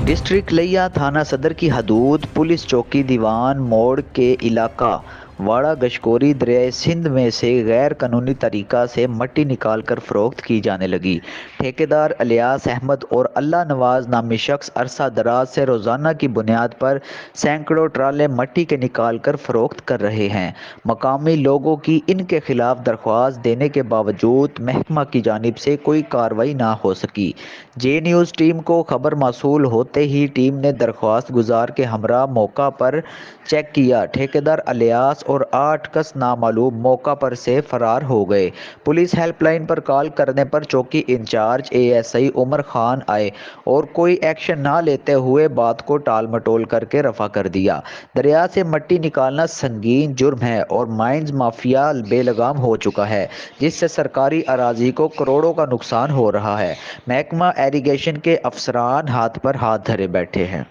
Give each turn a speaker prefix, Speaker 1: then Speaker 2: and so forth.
Speaker 1: District لیا تھانہ صدر کی حدود پولیس چوکی دیوان موڑ کے علاقہ واڑہ گشکوری دریائے سندھ میں سے غیر قانونی طریقہ سے مٹی نکال کر فروخت کی جانے لگی۔ ٹھیکیدار الیاس احمد اور اللہ نواز نامی شخص عرصہ دراز سے روزانہ کی بنیاد پر سینکڑوں ٹرالے مٹی کے نکال کر فروخت کر رہے ہیں۔ مقامی لوگوں کی ان کے خلاف درخواست دینے کے باوجود محکمہ کی جانب سے کوئی کارروائی نہ ہو سکی۔ جے نیوز ٹیم کو خبر موصول ہوتے ہی ٹیم نے درخواست گزار کے ہمراہ موقع پر چیک کیا۔ ٹھیکیدار الیاس اور 8 کس نامعلوم موقع پر سے فرار ہو گئے۔ پولیس ہیلپ لائن پر کال کرنے پر چوکی انچارج ASI عمر خان آئے اور کوئی ایکشن نہ لیتے ہوئے بات کو ٹال مٹول کر کے رفع کر دیا۔ دریا سے مٹی نکالنا سنگین جرم ہے اور مائنز مافیا بے لگام ہو چکا ہے، جس سے سرکاری اراضی کو کروڑوں کا نقصان ہو رہا ہے۔ محکمہ ایریگیشن کے افسران ہاتھ پر ہاتھ دھرے بیٹھے ہیں۔